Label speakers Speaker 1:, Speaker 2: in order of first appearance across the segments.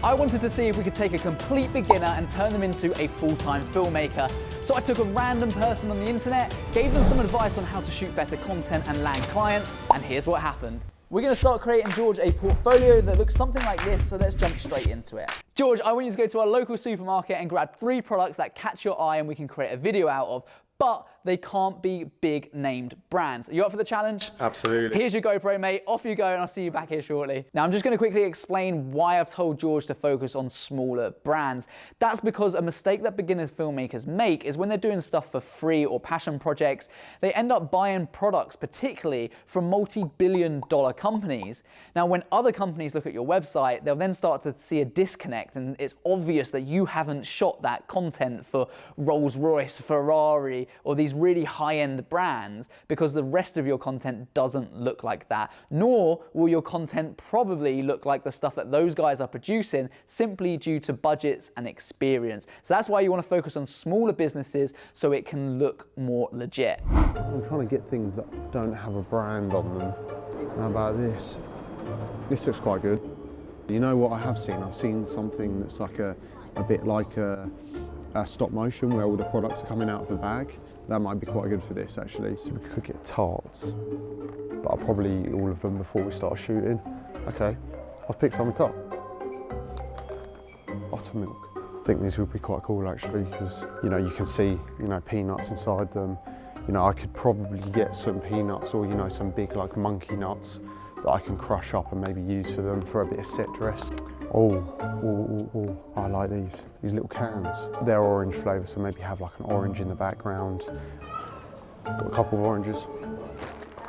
Speaker 1: I wanted to see if we could take a complete beginner and turn them into a full-time filmmaker. So I took a random person on the internet, gave them some advice on how to shoot better content and land clients, and here's what happened. We're going to start creating George a portfolio that looks something like this, so let's jump straight into it. George, I want you to go to our local supermarket and grab 3 products that catch your eye and we can create a video out of, but they can't be big named brands. Are you up for the challenge?
Speaker 2: Absolutely.
Speaker 1: Here's your GoPro, mate. Off you go, and I'll see you back here shortly. Now, I'm just gonna quickly explain why I've told George to focus on smaller brands. That's because a mistake that beginners filmmakers make is when they're doing stuff for free or passion projects, they end up buying products, particularly from multi-billion-dollar companies. Now, when other companies look at your website, they'll then start to see a disconnect, and it's obvious that you haven't shot that content for Rolls-Royce, Ferrari, or these really high-end brands, because the rest of your content doesn't look like that, nor will your content probably look like the stuff that those guys are producing, simply due to budgets and experience. So that's why you want to focus on smaller businesses so it can look more legit.
Speaker 2: I'm trying to get things that don't have a brand on them. How about this? This looks quite good. You know what I have seen? I've seen something that's like a bit like a stop motion where all the products are coming out of the bag. That might be quite good for this actually. So we could get tarts, but I'll probably eat all of them before we start shooting. Okay, I've picked something up. Buttermilk. I think these would be quite cool actually, because you know, you can see, you know, peanuts inside them. You know, I could probably get some peanuts or, you know, some big like monkey nuts that I can crush up and maybe use for them for a bit of set dress. Oh, I like these little cans. They're orange flavour, so maybe have like an orange in the background. Got a couple of oranges.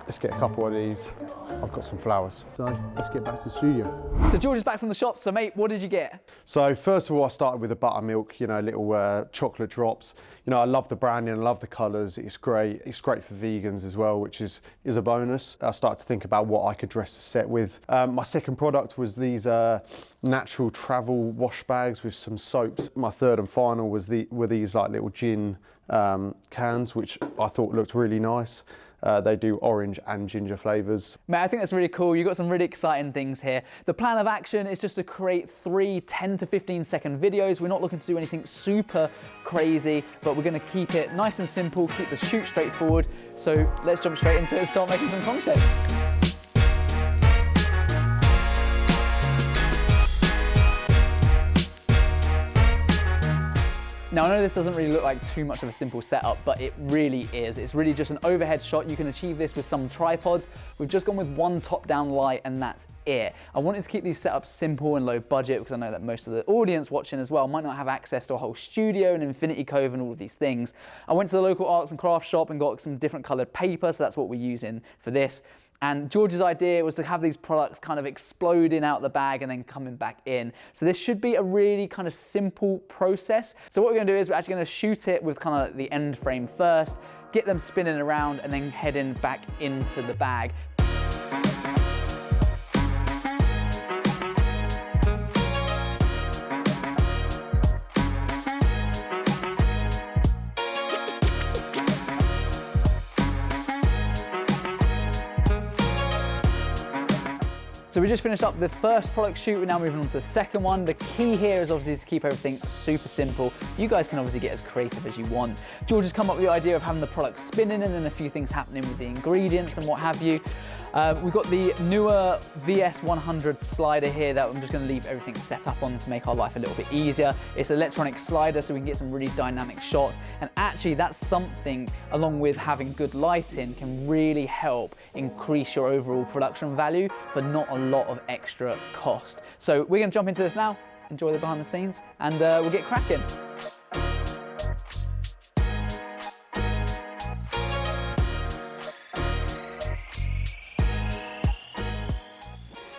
Speaker 2: Let's get a couple of these. I've got some flowers. So let's get back to the studio.
Speaker 1: So George is back from the shop, so mate, what did you get?
Speaker 2: So first of all, I started with the buttermilk, you know, little chocolate drops. You know, I love the branding, I love the colours, it's great. It's great for vegans as well, which is a bonus. I started to think about what I could dress the set with. My second product was these natural travel wash bags with some soaps. My third and final were these like little gin cans, which I thought looked really nice. They do orange and ginger flavours.
Speaker 1: Mate, I think that's really cool. You've got some really exciting things here. The plan of action is just to create 3 10 to 15 second videos. We're not looking to do anything super crazy, but we're going to keep it nice and simple, keep the shoot straightforward. So let's jump straight into it and start making some content. Now, I know this doesn't really look like too much of a simple setup, but it really is. It's really just an overhead shot. You can achieve this with some tripods. We've just gone with one top-down light and that's it. I wanted to keep these setups simple and low budget because I know that most of the audience watching as well might not have access to a whole studio and infinity cove and all of these things. I went to the local arts and crafts shop and got some different colored paper, so that's what we're using for this. And George's idea was to have these products kind of exploding out the bag and then coming back in. So this should be a really kind of simple process. So what we're gonna do is we're actually gonna shoot it with kind of the end frame first, get them spinning around and then heading back into the bag. So we just finished up the first product shoot, we're now moving on to the second one. The key here is obviously to keep everything super simple. You guys can obviously get as creative as you want. George has come up with the idea of having the product spinning and then a few things happening with the ingredients and what have you. We've got the newer VS100 slider here that I'm just going to leave everything set up on to make our life a little bit easier. It's an electronic slider so we can get some really dynamic shots, and actually that's something, along with having good lighting, can really help increase your overall production value for not a lot of extra cost. So we're going to jump into this now, enjoy the behind the scenes, and we'll get cracking.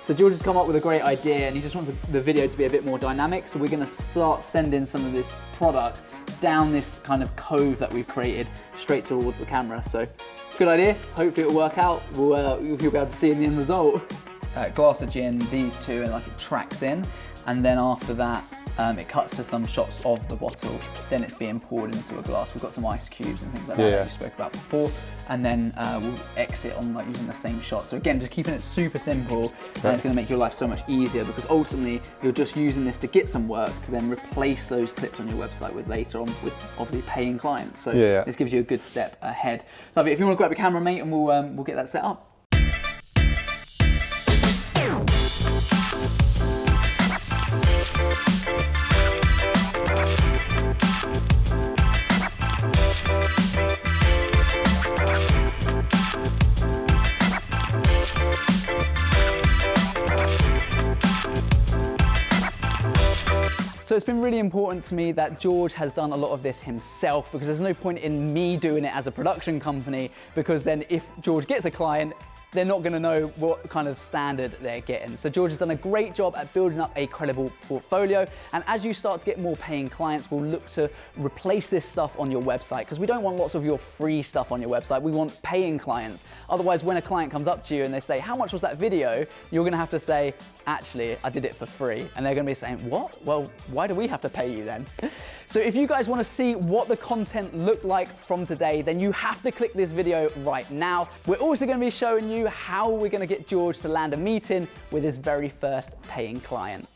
Speaker 1: So George has come up with a great idea and he just wants the video to be a bit more dynamic. So we're gonna start sending some of this product down this kind of cove that we've created straight towards the camera. So good idea, hopefully it'll work out. You'll be able to see in the end result. Glass of gin, these two, and like it tracks in. And then after that, It cuts to some shots of the bottle, then it's being poured into a glass. We've got some ice cubes and things like that we spoke about before, and then we'll exit on like using the same shot. So again, just keeping it super simple, and it's going to make your life so much easier, because ultimately you're just using this to get some work to then replace those clips on your website with later on with obviously paying clients. So this gives you a good step ahead. Lovely. If you want to grab a camera, mate, and we'll get that set up. So it's been really important to me that George has done a lot of this himself, because there's no point in me doing it as a production company, because then if George gets a client, they're not going to know what kind of standard they're getting. So George has done a great job at building up a credible portfolio, and as you start to get more paying clients, we'll look to replace this stuff on your website, because we don't want lots of your free stuff on your website. We want paying clients. Otherwise, when a client comes up to you and they say, how much was that video? You're going to have to say, actually, I did it for free. And they're going to be saying, what? Well, why do we have to pay you then? So if you guys want to see what the content looked like from today, then you have to click this video right now. We're also going to be showing you how we're going to get George to land a meeting with his very first paying client.